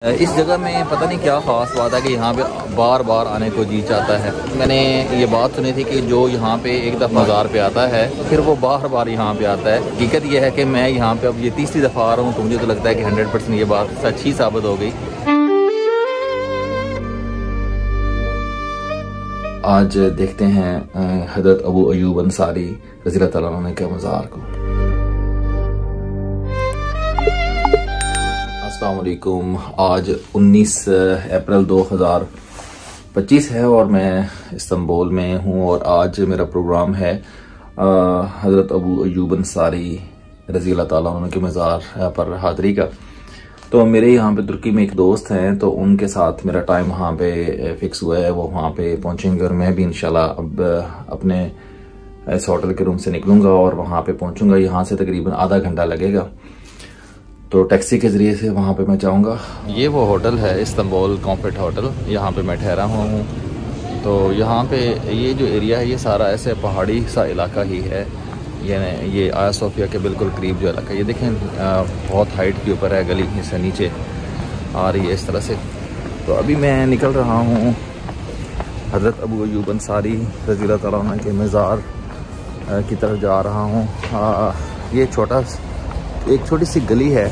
इस जगह में पता नहीं क्या ख़ास बात है कि यहाँ पे बार बार आने को जी चाहता है। मैंने ये बात सुनी थी कि जो यहाँ पे एक दफ़ा मज़ार पे आता है फिर वो बार बार यहाँ पे आता है। हकीकत ये है कि मैं यहाँ पे अब ये तीसरी दफ़ा आ रहा हूँ, तो मुझे तो लगता है कि 100% ये बात सच ही साबित हो गई। आज देखते हैं हज़रत अबू अयूब अंसारी रज़ी अल्लाह तआला अन्हु के मज़ार को। अस्सलाम वालेकुम। आज 19 अप्रैल 2025 है और मैं इस्तांबुल में हूँ और आज मेरा प्रोग्राम है हज़रत अबू अयूब अंसारी रज़ी अल्लाह तआला अन्हु के मज़ार पर हाज़री का। तो मेरे यहाँ पे तुर्की में एक दोस्त हैं, तो उनके साथ मेरा टाइम वहाँ पे फिक्स हुआ है, वो वहाँ पे पहुँचेंगे और मैं भी इंशाल्लाह अब अपने इस होटल के रूम से निकलूँगा और वहाँ पे पहुँचूँगा। यहाँ से तकरीबन आधा घंटा लगेगा, तो टैक्सी के ज़रिए से वहाँ पे मैं जाऊँगा। ये वो होटल है इस्तांबुल कॉम्फर्ट होटल, यहाँ पे मैं ठहरा हुआ हूँ। तो यहाँ पे ये जो एरिया है ये सारा ऐसे पहाड़ी सा इलाका ही है। ये आया सोफिया के बिल्कुल करीब जो इलाका, ये देखें बहुत हाइट के ऊपर है, गली से नीचे आ रही है इस तरह से। तो अभी मैं निकल रहा हूँ हज़रत अबू अयूब अंसारी रज़ी अल्लाह तआला अन्हु के मज़ार की तरफ जा रहा हूँ। ये एक छोटी सी गली है,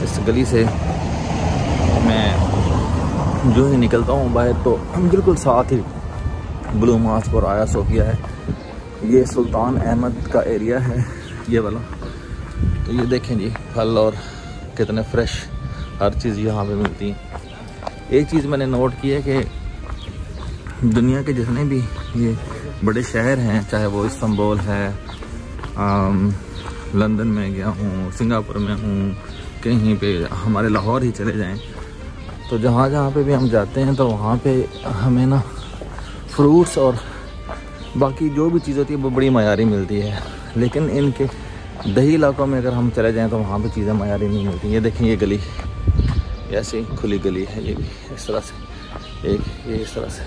इस गली से मैं जो ही निकलता हूँ बाहर तो बिल्कुल साथ ही ब्लू मॉस्क और आया सोफिया है। ये सुल्तान अहमद का एरिया है ये वाला। तो ये देखें जी, फल और कितने फ्रेश हर चीज़ यहाँ पे मिलती है। एक चीज़ मैंने नोट की है कि दुनिया के जितने भी ये बड़े शहर हैं, चाहे वो इस्तांबुल है, लंदन में गया हूँ, सिंगापुर में हूँ, कहीं पे हमारे लाहौर ही चले जाएं, तो जहाँ पे भी हम जाते हैं तो वहाँ पे हमें ना फ्रूट्स और बाकी जो भी चीज़ होती है वो बड़ी मयारी मिलती है। लेकिन इनके दही इलाकों में अगर हम चले जाएं तो वहाँ पे चीज़ें मयारी नहीं मिलती। ये देखें, ये गली ऐसी खुली गली है, ये भी इस तरह से, ये इस तरह से।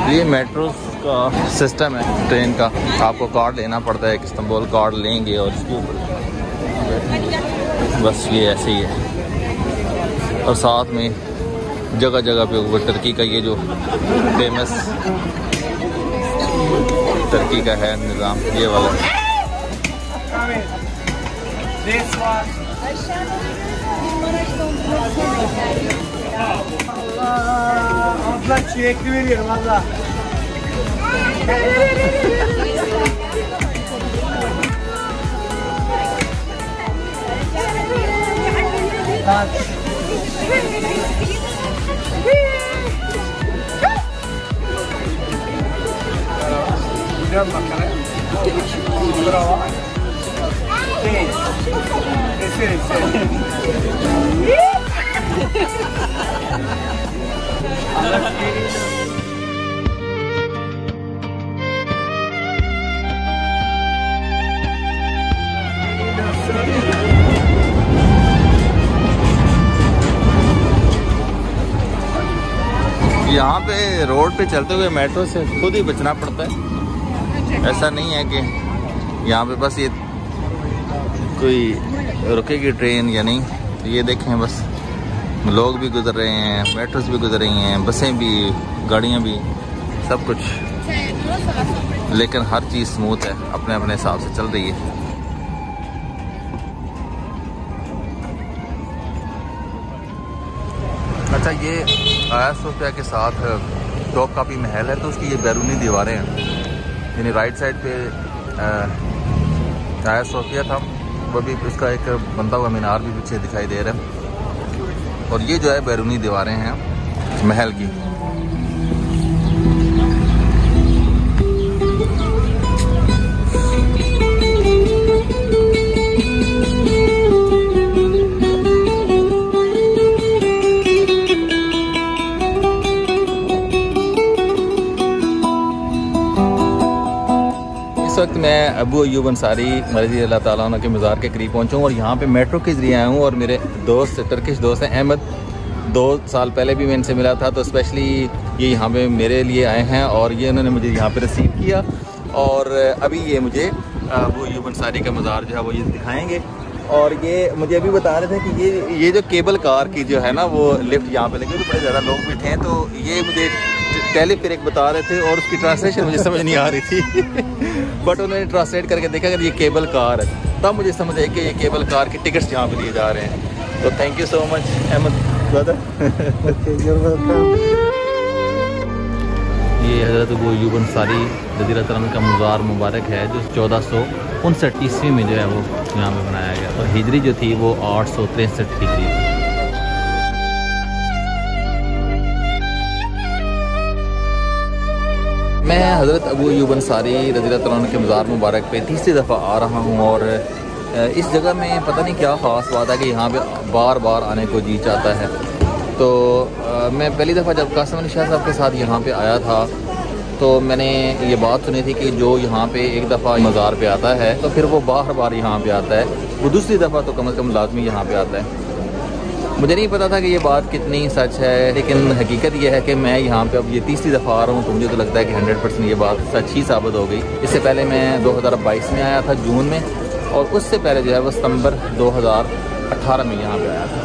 ये मेट्रो का सिस्टम है ट्रेन का, आपको कार्ड लेना पड़ता है, इस्तांबुल कार्ड लेंगे और इसके ऊपर बस ये ऐसे ही है। और साथ में जगह जगह पे ऊपर टर्की का ये जो फेमस टर्की का है निज़ाम, ये वाला। यहाँ पे रोड पे चलते हुए मेट्रो से खुद ही बचना पड़ता है। ऐसा नहीं है कि यहाँ पे बस ये कोई रुकेगी ट्रेन या नहीं। तो ये देखें, बस लोग भी गुजर रहे हैं, मेट्रोस भी गुजर रही हैं, बसें भी, गाड़ियाँ भी, सब कुछ, लेकिन हर चीज़ स्मूथ है, अपने अपने हिसाब से चल रही है। अच्छा, ये आया सोफिया के साथ टॉपकापी महल है, तो उसकी ये बैरूनी दीवारें हैं। यानी राइट साइड पे आया सोफिया था, वो भी उसका एक बनता हुआ मीनार भी पीछे दिखाई दे रहा है, और ये जो है बैरूनी दीवारें हैं महल की। इस वक्त मैं अबू अयूब अंसारी रज़ी अल्लाह तआला अन्हु के मज़ार के करीब पहुँचा हूँ और यहाँ पे मेट्रो के ज़रिए आया हूँ। और मेरे दोस्त, टर्किश दोस्त हैं अहमद, 2 साल पहले भी मैं इनसे मिला था, तो स्पेशली ये यहाँ पे मेरे लिए आए हैं और ये उन्होंने मुझे यहाँ पे रिसीव किया। और अभी ये मुझे अबू अयूब अंसारी का मज़ार जो है वो ये दिखाएँगे। और ये मुझे अभी बता रहे थे कि ये जो केबल कार की जो है ना वो लिफ्ट यहाँ पे लगी, तो बड़े ज़्यादा लोग भी थे, तो ये मुझे टेलीफेरिक बता रहे थे और उसकी ट्रांसलेशन मुझे समझ नहीं आ रही थी बट उन्होंने ट्रांसलेट करके देखा कि ये केबल कार है, तब मुझे समझ आई कि ये केबल कार के टिकट्स यहाँ पे लिए जा रहे हैं। तो thank you so much Ahmed brother. ये हज़रत अबू अय्यूब अंसारी रज़ियल्लाहु अन्हु का मज़ार मुबारक है, जो 1459 ईस्वी में जो है वो यहाँ पे बनाया गया, और हिजरी जो थी वो 863 हिजरी थी। मैं हज़रत अबू अय्यूब अंसारी रज़ियल्लाहु अन्हु के मज़ार मुबारक पे तीसरी दफ़ा आ रहा हूँ, और इस जगह में पता नहीं क्या ख़ास बात है कि यहाँ पे बार बार आने को जी चाहता है। तो मैं पहली दफ़ा जब कासिम अली शाह साहब के साथ यहाँ पे आया था तो मैंने ये बात सुनी थी कि जो यहाँ पे एक दफ़ा मज़ार पे आता है तो फिर वो बार बार यहाँ पे आता है, वो दूसरी दफ़ा तो कम से कम लाजमी यहाँ पे आता है। मुझे नहीं पता था कि ये बात कितनी सच है, लेकिन हकीकत ये है कि मैं यहाँ पे अब ये तीसरी दफ़ा आ रहा हूँ, तो मुझे तो लगता है कि 100% ये बात सच ही साबित हो गई। इससे पहले मैं 2022 में आया था जून में, और उससे पहले जो है वो सितंबर 2018 में यहाँ पे आया था।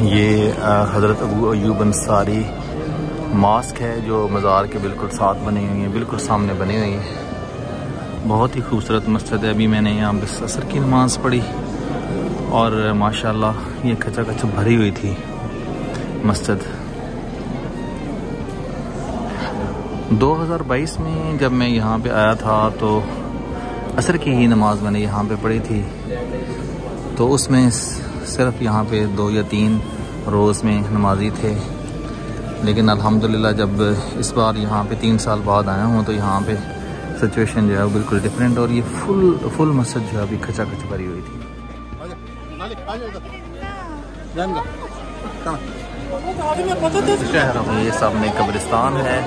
ये हज़रत अबू अय्यूब अंसारी मास्क है जो मज़ार के बिल्कुल साथ बनी हुई है, बिल्कुल सामने बनी हुई है। बहुत ही खूबसूरत मस्जिद है। अभी मैंने यहाँ पे असर की नमाज़ पढ़ी और माशाल्लाह ये खचाखच भरी हुई थी मस्जिद। 2022 में जब मैं यहाँ पे आया था तो असर की ही नमाज़ मैंने यहाँ पे पढ़ी थी, तो उसमें सिर्फ यहाँ पे 2 या 3 रोज़ में नमाजी थे। लेकिन अल्हम्दुलिल्लाह जब इस बार यहाँ पे 3 साल बाद आया हूँ तो यहाँ पे सिचुएशन जो है बिल्कुल डिफरेंट, और ये फुल मस्जिद जो है अभी खचाखच भरी हुई थी। ये सामने कब्रिस्तान है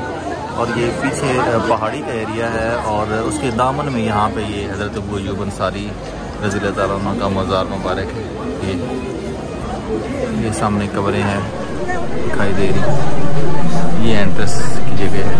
और ये पीछे पहाड़ी का एरिया है, और उसके दामन में यहाँ पे ये हज़रत अबू अय्यूब अंसारी रज़ियल्लाहु अन्हु का मज़ार मुबारक है। ये सामने कब्रें हैं दिखाई दे रही, ये एंट्रेंस की जगह है।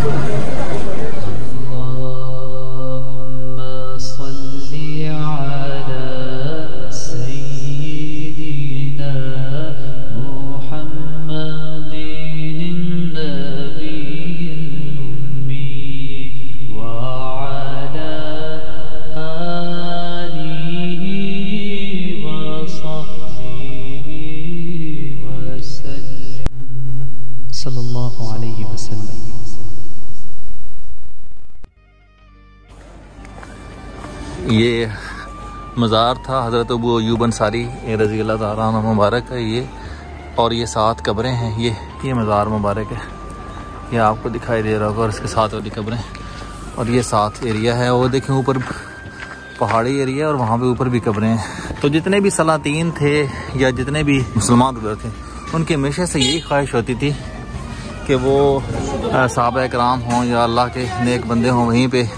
ये मज़ार था हज़रत अबू अय्यूब अंसारी रज़ियल्लाहु अन्हु मुबारक है ये, और ये 7 कब्रें हैं। ये मज़ार मुबारक है, ये आपको दिखाई दे रहा होगा, और इसके 7 वाली कब्रें, और ये 7 एरिया है। और देखें ऊपर पहाड़ी एरिया और वहाँ पे ऊपर भी कब्रें हैं। तो जितने भी सलातीन थे या जितने भी मुसलमान उधर थे, उनकी हमेशा से यही ख्वाहिश होती थी कि वो सहाबा इकराम हों या अल्लाह के नेक बंदे हों, वहीं पे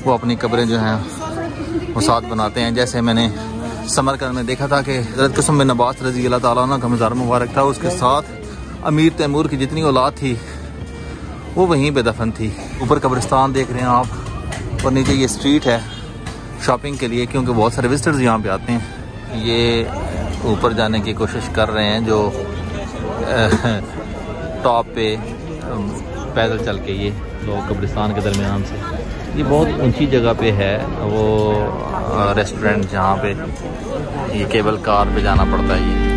वो अपनी कब्रें जो हैं वो साथ बनाते हैं। जैसे मैंने समरकंद में देखा था कि हज़रत कुसुम बिन अब्बास रज़ियल्लाहु ताला अन्हु का मज़ार मुबारक था, उसके साथ अमीर तैमूर की जितनी औलाद थी वो वहीं पे दफन थी। ऊपर कब्रिस्तान देख रहे हैं आप, और नीचे ये स्ट्रीट है शॉपिंग के लिए, क्योंकि बहुत सारे विजिटर्स यहाँ पे आते हैं। ये ऊपर जाने की कोशिश कर रहे हैं जो टॉप पे पैदल चल के ये लोग कब्रिस्तान के दरमियान से। ये बहुत ऊंची जगह पे है वो रेस्टोरेंट जहाँ पे ये केबल कार पे जाना पड़ता है। ये